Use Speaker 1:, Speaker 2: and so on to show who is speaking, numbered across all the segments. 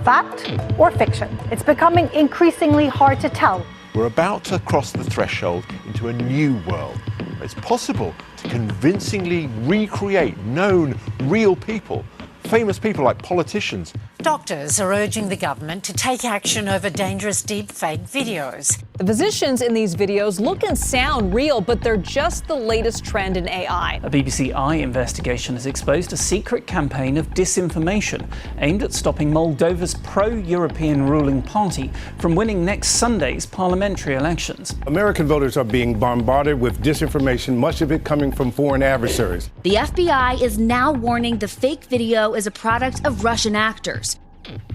Speaker 1: fact or fiction? It's becoming increasingly hard to tell.
Speaker 2: We're about to cross the threshold into a new world. It's possible to convincingly recreate known, real people, famous people like politicians.
Speaker 3: Doctors are urging the government to take action over dangerous deepfake videos.
Speaker 4: The physicians in these videos look and sound real, but they're just the latest trend in AI.
Speaker 5: A BBC Eye investigation has exposed a secret campaign of disinformation aimed at stopping Moldova's pro-European ruling party from winning next Sunday's parliamentary elections.
Speaker 6: American voters are being bombarded with disinformation, much of it coming from foreign adversaries.
Speaker 7: The FBI is now warning the fake video is a product of Russian actors.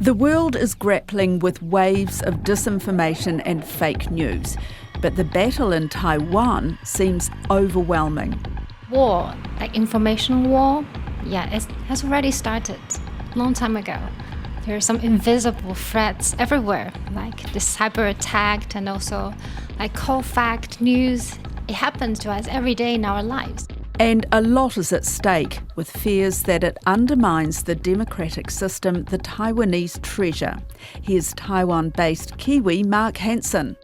Speaker 8: The world is grappling with waves of disinformation and fake news, but the battle in Taiwan seems overwhelming.
Speaker 9: War, like information war, it has already started a long time ago. There are some invisible threats everywhere, like the cyber attack and also like cold fact news. It happens to us every day in our lives.
Speaker 8: And a lot is at stake, with fears that it undermines the democratic system the Taiwanese treasure. Here's Taiwan-based Kiwi Mark Hanson.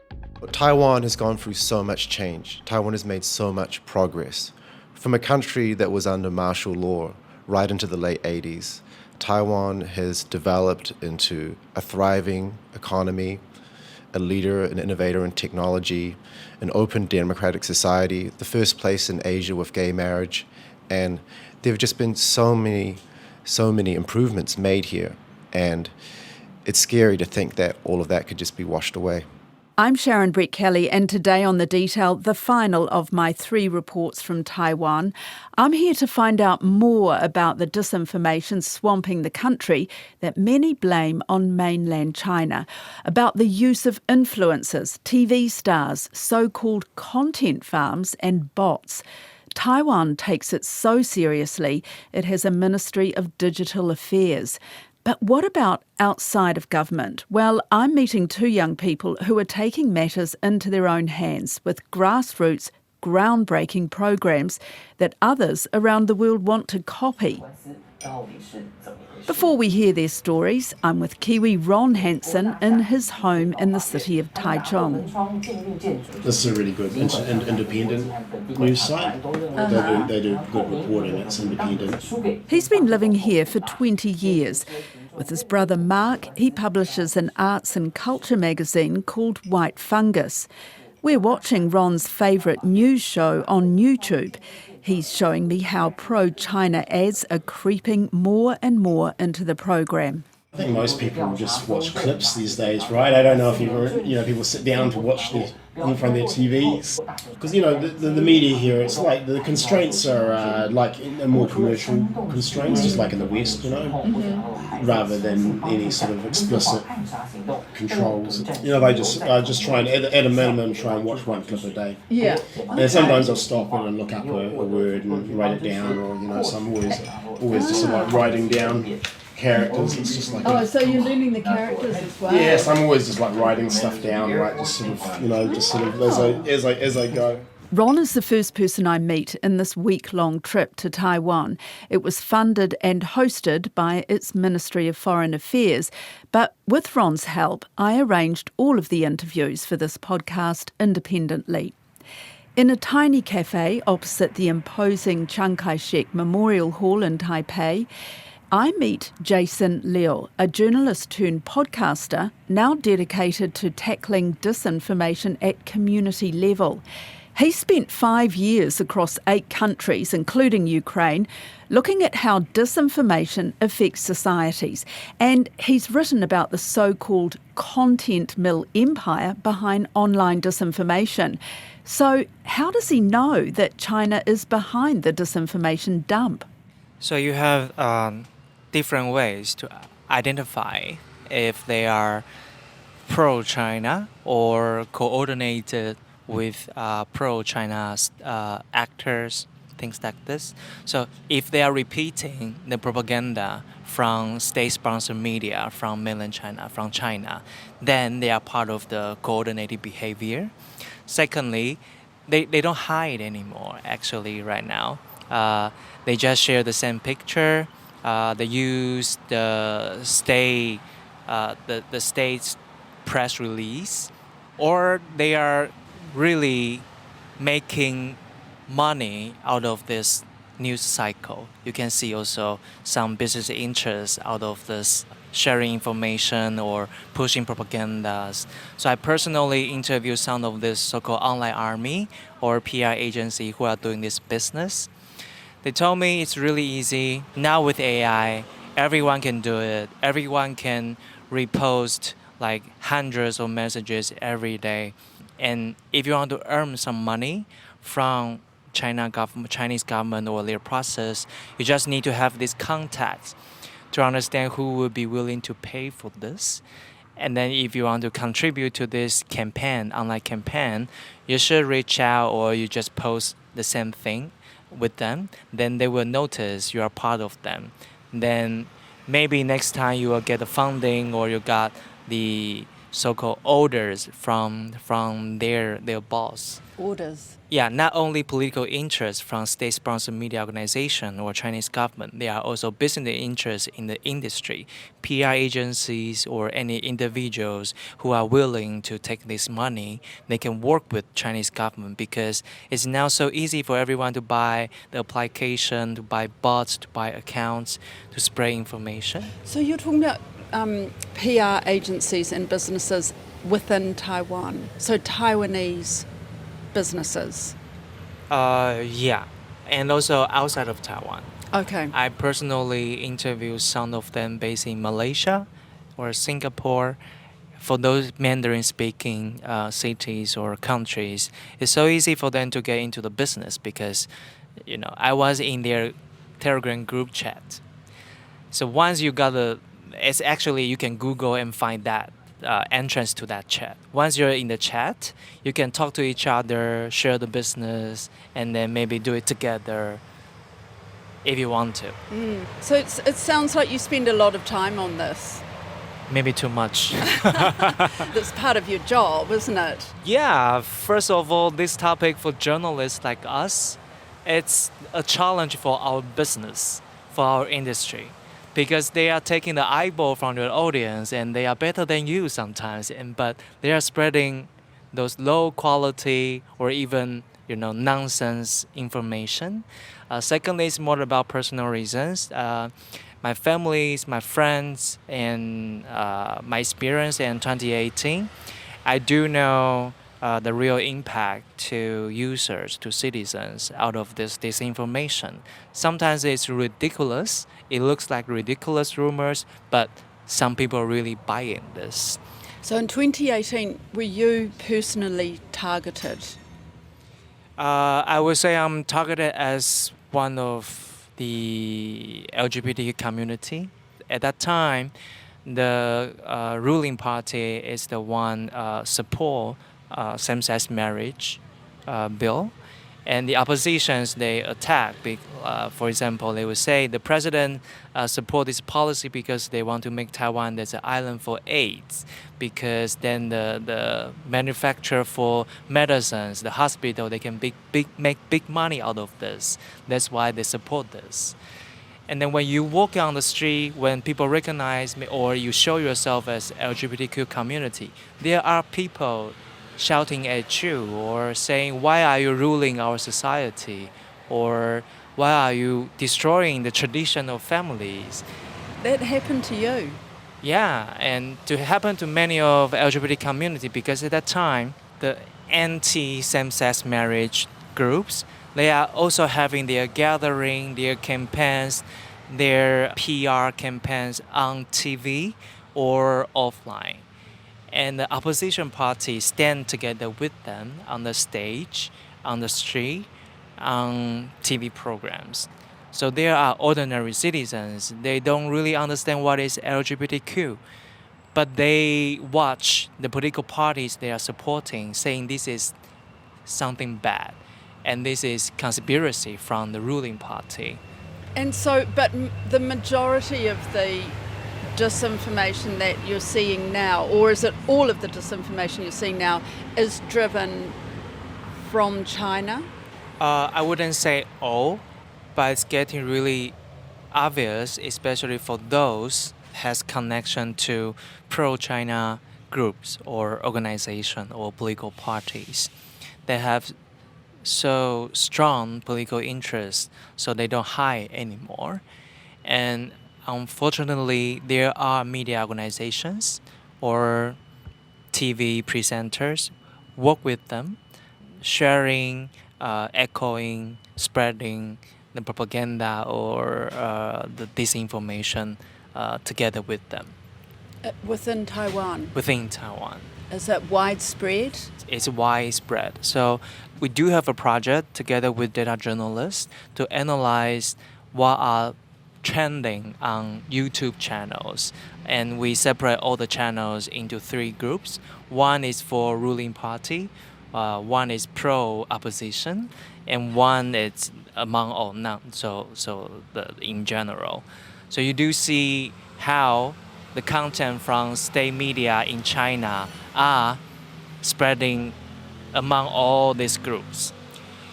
Speaker 10: Taiwan has gone through so much change. Taiwan has made so much progress. From a country that was under martial law right into the late 80s, Taiwan has developed into a thriving economy, a leader, an innovator in technology, an open democratic society, the first place in Asia with gay marriage, and there have just been so many improvements made here, and it's scary to think that all of that could just be washed away.
Speaker 8: I'm Sharon Brett-Kelly, and today on The Detail, the final of my 3 reports from Taiwan. I'm here to find out more about the disinformation swamping the country that many blame on mainland China, about the use of influencers, TV stars, so-called content farms and bots. Taiwan takes it so seriously, it has a Ministry of Digital Affairs. But what about outside of government? Well, I'm meeting 2 young people who are taking matters into their own hands with grassroots, groundbreaking programs that others around the world want to copy. Before we hear their stories, I'm with Kiwi Ron Hanson in his home in the city of Taichung.
Speaker 11: This is a really good independent news site. They do good reporting, it's independent.
Speaker 8: He's been living here for 20 years. With his brother Mark, he publishes an arts and culture magazine called White Fungus. We're watching Ron's favourite news show on YouTube. He's showing me how pro-China ads are creeping more and more into the programme.
Speaker 11: I think most people just watch clips these days, right? I don't know if people sit down to watch this in front of their TVs. Because, the media here, it's like the constraints are like more commercial constraints, just like in the West, rather than any sort of explicit controls. They just try and, at a minimum, try and watch 1 clip a day.
Speaker 8: Yeah.
Speaker 11: And sometimes I'll stop and look up a word and write it down, or, so I'm always just sort of like writing down characters. It's just like
Speaker 8: so you're learning the characters as well?
Speaker 11: Yes, I'm always just like writing stuff down, right? Just sort of, as I go.
Speaker 8: Ron is the first person I meet in this week-long trip to Taiwan. It was funded and hosted by its Ministry of Foreign Affairs, but with Ron's help, I arranged all of the interviews for this podcast independently. In a tiny cafe opposite the imposing Chiang Kai-shek Memorial Hall in Taipei, I meet Jason Liu, a journalist turned podcaster now dedicated to tackling disinformation at community level. He spent 5 years across 8 countries, including Ukraine, looking at how disinformation affects societies. And he's written about the so-called content mill empire behind online disinformation. So how does he know that China is behind the disinformation dump?
Speaker 12: So you have different ways to identify if they are pro-China or coordinated with pro-China actors, things like this. So if they are repeating the propaganda from state-sponsored media from mainland China, from China, then they are part of the coordinated behavior. Secondly, they don't hide anymore, actually, right now. They just share the same picture. They use the state the state's press release, or they are really making money out of this news cycle. You can see also some business interests out of this sharing information or pushing propagandas. So I personally interviewed some of this so-called online army or PR agency who are doing this business. They told me it's really easy. Now with AI, everyone can do it. Everyone can repost like hundreds of messages every day. And if you want to earn some money from Chinese government or their process, you just need to have these contacts to understand who will be willing to pay for this. And then if you want to contribute to this campaign, online campaign, you should reach out or you just post the same thing with them. Then they will notice you are part of them. Then maybe next time you will get the funding or you got the so-called orders from their boss.
Speaker 8: Orders.
Speaker 12: Yeah, not only political interest from state-sponsored media organization or Chinese government, there are also business interests in the industry, PR agencies or any individuals who are willing to take this money. They can work with Chinese government because it's now so easy for everyone to buy the application, to buy bots, to buy accounts, to spread information.
Speaker 8: So you're talking about PR agencies and businesses within Taiwan, so Taiwanese businesses?
Speaker 12: Yeah, and also outside of Taiwan.
Speaker 8: Okay.
Speaker 12: I personally interviewed some of them based in Malaysia or Singapore. For those Mandarin-speaking cities or countries, it's so easy for them to get into the business because, I was in their Telegram group chat. So once you got it's actually you can Google and find that entrance to that chat. Once you're in the chat, you can talk to each other, share the business, and then maybe do it together if you want to.
Speaker 8: So it sounds like you spend a lot of time on this.
Speaker 12: Maybe too much.
Speaker 8: That's part of your job, isn't it?
Speaker 12: Yeah, first of all, this topic for journalists like us, it's a challenge for our business, for our industry. Because they are taking the eyeball from your audience and they are better than you sometimes, but they are spreading those low quality or even nonsense information. Secondly, it's more about personal reasons. My families, my friends, and my experience in 2018, I do know the real impact to users, to citizens out of this disinformation. Sometimes it's ridiculous. It looks like ridiculous rumors, but some people really buy in this.
Speaker 8: So in 2018, were you personally targeted?
Speaker 12: I would say I'm targeted as one of the LGBT community. At that time, the ruling party is the one support same-sex marriage bill, and the oppositions they attack. For example, they would say the president support this policy because they want to make Taiwan as an island for AIDS, because then the manufacturer for medicines, the hospital, they can make big money out of this. That's why they support this. And then when you walk on the street, when people recognize me or you show yourself as LGBTQ community, there are people shouting at you or saying, why are you ruling our society? Or why are you destroying the tradition of families?
Speaker 8: That happened to you?
Speaker 12: Yeah, and to happen to many of LGBT community, because at that time, the anti-same-sex marriage groups, they are also having their gathering, their campaigns, their PR campaigns on TV or offline. And the opposition parties stand together with them on the stage, on the street, on TV programs. So there are ordinary citizens. They don't really understand what is LGBTQ, but they watch the political parties they are supporting, saying this is something bad, and this is conspiracy from the ruling party.
Speaker 8: And so, but the majority of the disinformation that you're seeing now, or is it all of the disinformation you're seeing now, is driven from China?
Speaker 12: I wouldn't say all, but it's getting really obvious, especially for those has connection to pro-China groups or organization or political parties. They have so strong political interests, so they don't hide anymore. And unfortunately, there are media organizations or TV presenters work with them, sharing, echoing, spreading the propaganda or the disinformation together with them.
Speaker 8: Within Taiwan?
Speaker 12: Within Taiwan.
Speaker 8: Is it widespread?
Speaker 12: It's widespread. So we do have a project together with data journalists to analyze what are trending on YouTube channels. And we separate all the channels into 3 groups. One is for ruling party, one is pro-opposition, and one is among all none, in general. So you do see how the content from state media in China are spreading among all these groups.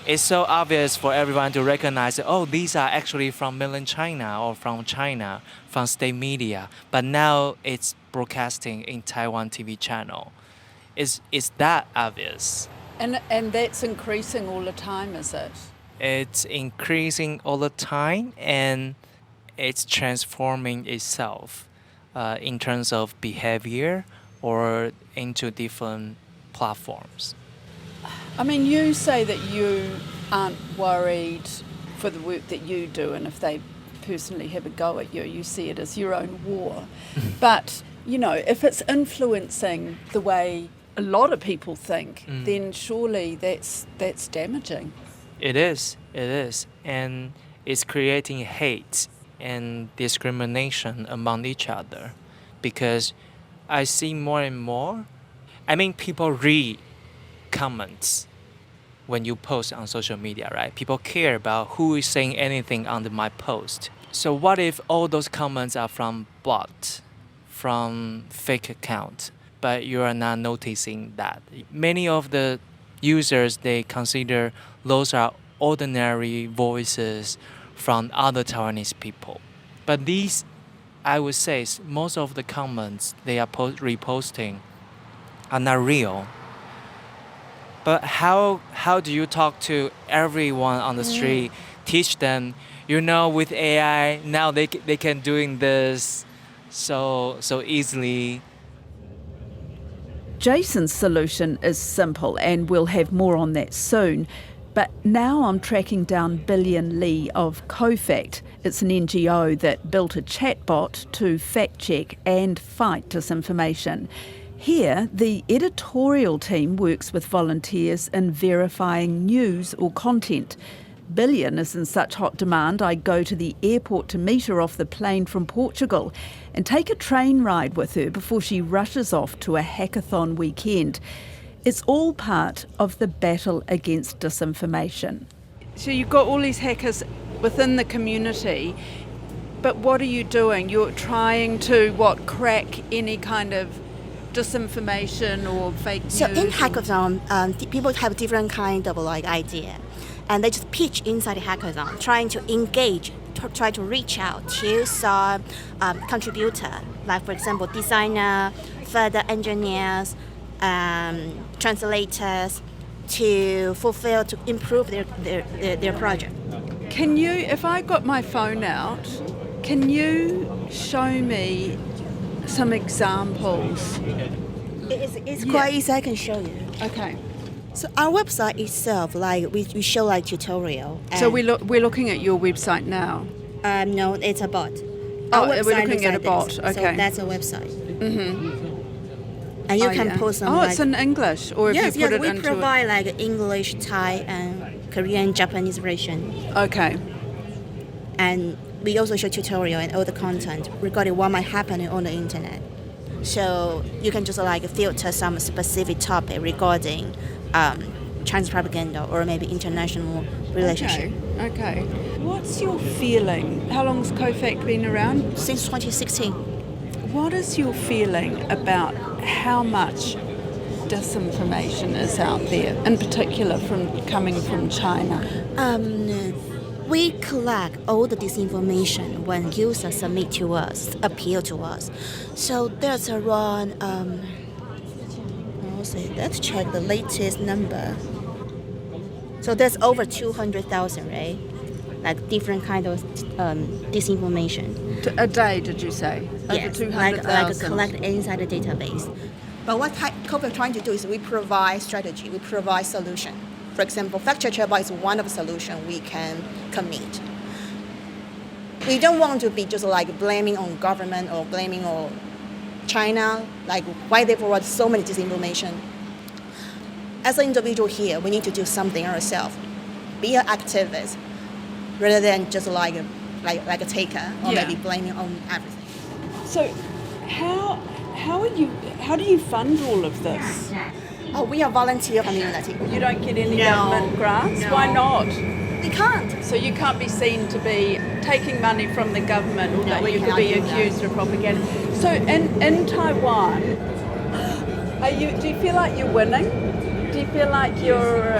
Speaker 12: It's so obvious for everyone to recognize that, oh, these are actually from mainland China or from China, from state media, but now it's broadcasting in Taiwan TV channel. It's that obvious.
Speaker 8: And that's increasing all the time, is it?
Speaker 12: It's increasing all the time, and it's transforming itself in terms of behavior or into different platforms.
Speaker 8: I mean, you say that you aren't worried for the work that you do, and if they personally have a go at you, you see it as your own war. But, you know, if it's influencing the way a lot of people think, then surely that's damaging.
Speaker 12: It is. And it's creating hate and discrimination among each other, because I see more and more, people read comments when you post on social media, right? People care about who is saying anything under my post. So what if all those comments are from bot, from fake account, but you are not noticing that? Many of the users, they consider those are ordinary voices from other Taiwanese people. But these, I would say, most of the comments they are reposting are not real. But how do you talk to everyone on the street, teach them, with AI, now they can doing this so easily?
Speaker 8: Jason's solution is simple, and we'll have more on that soon. But now I'm tracking down Billion Lee of CoFact. It's an NGO that built a chatbot to fact-check and fight disinformation. Here, the editorial team works with volunteers in verifying news or content. Billion is in such hot demand, I go to the airport to meet her off the plane from Portugal and take a train ride with her before she rushes off to a hackathon weekend. It's all part of the battle against disinformation. So you've got all these hackers within the community, but what are you doing? You're trying to, crack any kind of disinformation or fake news?
Speaker 13: So in hackathon, people have different kind of idea, and they just pitch inside the hackathon, trying to engage, try to reach out to some contributor, like for example, designer, further engineers, translators, to improve their project.
Speaker 8: Can you, if I got my phone out, can you show me some examples?
Speaker 13: It's quite easy, I can show you.
Speaker 8: Okay.
Speaker 13: So our website itself, we show tutorial.
Speaker 8: So we're looking at your website now?
Speaker 13: No, it's a bot.
Speaker 8: We're looking at a bot. Okay.
Speaker 13: So that's a website. Mm-hmm. And you can post some.
Speaker 8: It's in English, or if you put it into.
Speaker 13: We provide English, Thai, and Korean, Japanese version.
Speaker 8: Okay.
Speaker 13: And we also show tutorial and all the content regarding what might happen on the internet. So you can just filter some specific topic regarding Chinese propaganda or maybe international relationship.
Speaker 8: Okay. What's your feeling? How long's CoFact been around?
Speaker 13: Since 2016.
Speaker 8: What is your feeling about how much disinformation is out there, in particular coming from China?
Speaker 13: We collect all the disinformation when users submit to us, appeal to us. So there's around, let's check the latest number. So there's over 200,000, right? Like different kind of disinformation.
Speaker 8: A day, did you say?
Speaker 13: Yes,
Speaker 8: Over 200,000.
Speaker 13: like collect inside the database. But what COPE is trying to do is we provide strategy, we provide solution. For example, fact-checkable is one of the solutions we can commit. We don't want to be just like blaming on government or blaming on China, like why they provide so many disinformation. As an individual here, we need to do something ourselves. Be an activist, rather than just like a taker or maybe blaming on everything.
Speaker 8: So, how do you fund all of this?
Speaker 13: Oh, we are volunteer community.
Speaker 8: You don't get any government grants?
Speaker 13: No.
Speaker 8: Why not?
Speaker 13: We can't.
Speaker 8: So you can't be seen to be taking money from the government, or that you could be accused of propaganda. So in Taiwan, do you feel like you're winning? Do you feel like you're?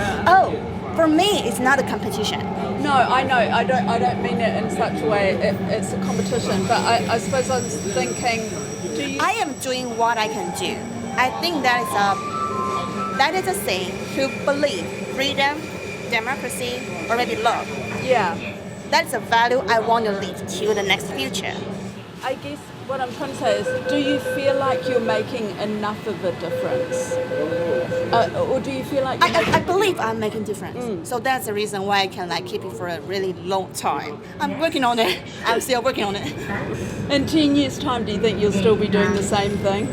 Speaker 13: For me, it's not a competition.
Speaker 8: No, I know. I don't mean it in such a way. It's a competition. But I suppose I was thinking,
Speaker 13: I am doing what I can do. I think that is a thing to believe freedom, democracy, or maybe love.
Speaker 8: Yeah.
Speaker 13: That's a value I want to lead to the next future.
Speaker 8: I guess what I'm trying to say is, do you feel like you're making enough of a difference? Or do you feel like
Speaker 13: I believe I'm making a difference. So that's the reason why I can keep it for a really long time. I'm working on it. I'm still working on it.
Speaker 8: In 10 years' time, do you think you'll still be doing the same thing?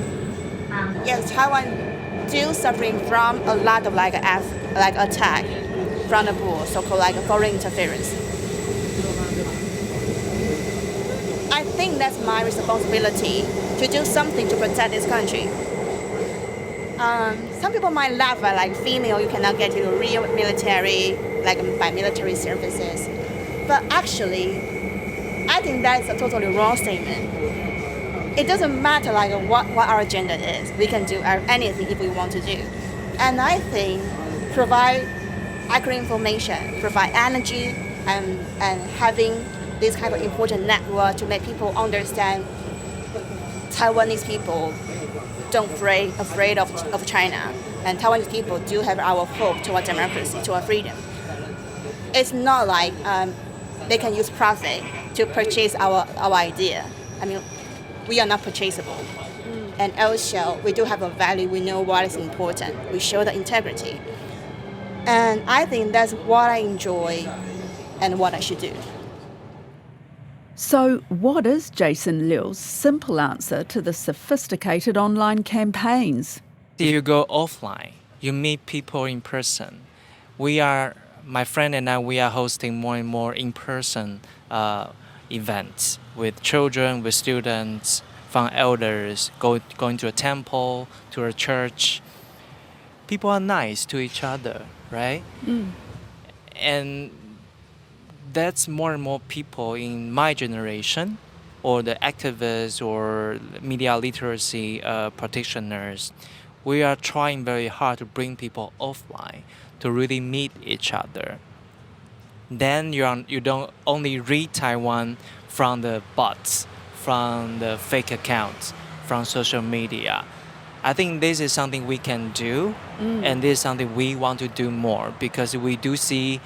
Speaker 13: Yes, Taiwan still suffering from a lot of attack from abroad, so-called foreign interference. I think that's my responsibility to do something to protect this country. Some people might laugh at female, you cannot get into real military, by military services. But actually, I think that's a totally wrong statement. It doesn't matter what our agenda is. We can do anything if we want to do. And I think provide accurate information, provide energy, and having this kind of important network to make people understand Taiwanese people don't afraid of China. And Taiwanese people do have our hope to our democracy, to our freedom. It's not like they can use profit to purchase our idea. I mean, we are not purchasable. And also, we do have a value. We know what is important. We show the integrity. And I think that's what I enjoy and what I should do.
Speaker 8: So what is Jason Liu's simple answer to the sophisticated online campaigns?
Speaker 12: You go offline, you meet people in person. My friend and I, we are hosting more and more in-person events with children, with students, from elders, going to a temple, to a church. People are nice to each other, right? And that's more and more people in my generation, or the activists or media literacy practitioners. We are trying very hard to bring people offline to really meet each other. Then you don't only read Taiwan from the bots, from the fake accounts, from social media. I think this is something we can do, and this is something we want to do more, because we do see,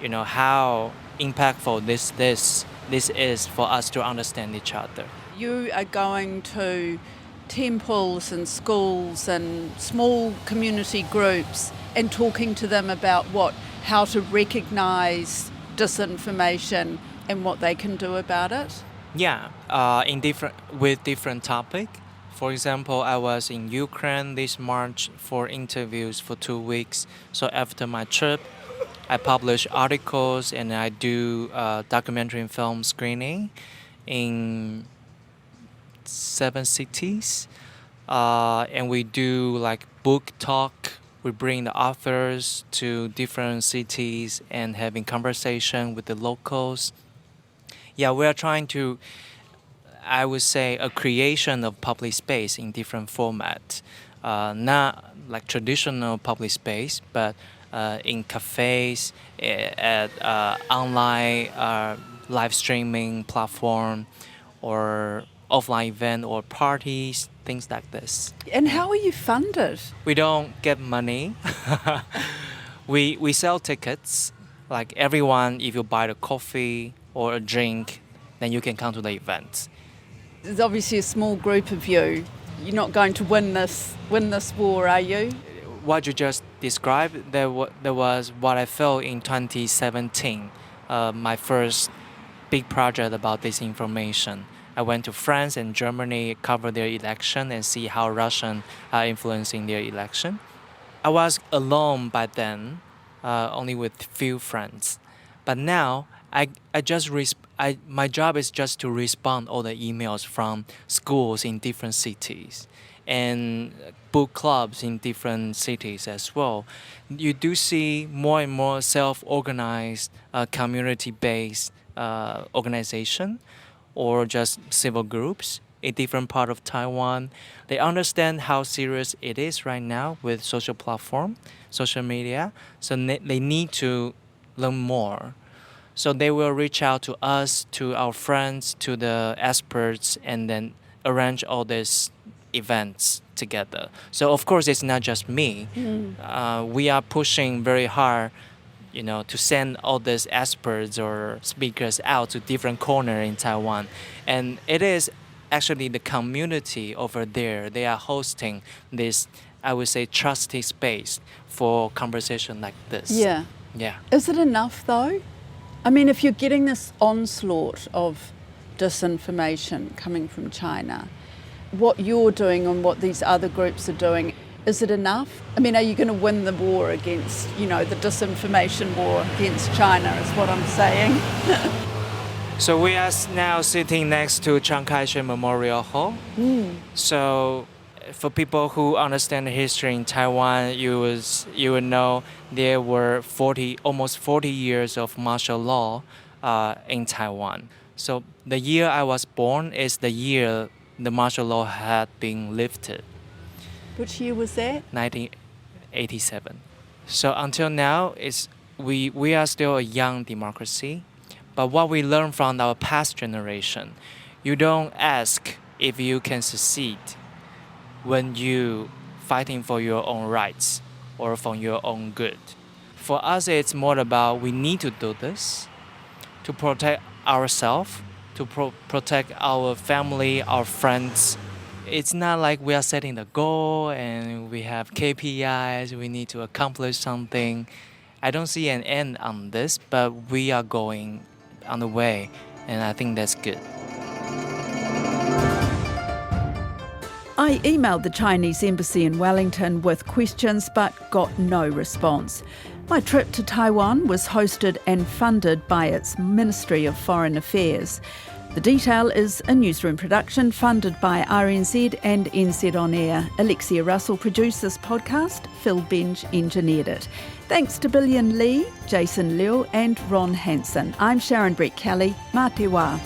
Speaker 12: how impactful this is for us to understand each other.
Speaker 8: You are going to temples and schools and small community groups and talking to them about how to recognise disinformation and what they can do about it?
Speaker 12: Yeah, with different topic. For example, I was in Ukraine this March for interviews for 2 weeks. So after my trip, I publish articles and I do documentary and film screening in 7 cities. And we do book talk. We bring the authors to different cities and having conversation with the locals. Yeah, we are trying to, I would say, a creation of public space in different formats. Not like traditional public space, but in cafes, at online live streaming platform, or offline event or parties, things like this.
Speaker 8: And how are you funded?
Speaker 12: We don't get money. we sell tickets. Like everyone, if you buy a coffee or a drink, then you can come to the event.
Speaker 8: There's obviously a small group of you. You're not going to win this war, are you?
Speaker 12: What you just described, there was what I felt in 2017, my first big project about disinformation. I went to France and Germany, cover their election and see how Russians are influencing their election. I was alone by then, only with few friends. But now, my job is just to respond all the emails from schools in different cities and book clubs in different cities as well. You do see more and more self-organized, community-based organization or just civil groups in different part of Taiwan. They understand how serious it is right now with social platform, social media, so they need to learn more. So they will reach out to us, to our friends, to the experts, and then arrange all these events together. So of course it's not just me. We are pushing very hard, to send all these experts or speakers out to different corners in Taiwan. And it is actually the community over there. They are hosting this, I would say, trusted space for conversation like this.
Speaker 8: Yeah.
Speaker 12: Yeah.
Speaker 8: Is it enough though? I mean, if you're getting this onslaught of disinformation coming from China, what you're doing and what these other groups are doing, is it enough? I mean, are you going to win the war against, the disinformation war against China is what I'm saying.
Speaker 12: So we are now sitting next to Chiang Kai-shek Memorial Hall. So for people who understand the history in Taiwan, you would know there were almost 40 years of martial law in Taiwan. So the year I was born is the year the martial law had been lifted.
Speaker 8: Which year was that?
Speaker 12: 1987. So until now, we are still a young democracy. But what we learned from our past generation, you don't ask if you can succeed when you fighting for your own rights or for your own good. For us, it's more about we need to do this to protect ourselves, to protect our family, our friends. It's not like we are setting the goal and we have KPIs, we need to accomplish something. I don't see an end on this, but we are going on the way, and I think that's good.
Speaker 8: I emailed the Chinese embassy in Wellington with questions but got no response. My trip to Taiwan was hosted and funded by its Ministry of Foreign Affairs. The Detail is a newsroom production funded by RNZ and NZ On Air. Alexia Russell produced this podcast. Phil Benj engineered it. Thanks to Billion Lee, Jason Liu and Ron Hanson. I'm Sharon Brett Kelly. Mā te wā.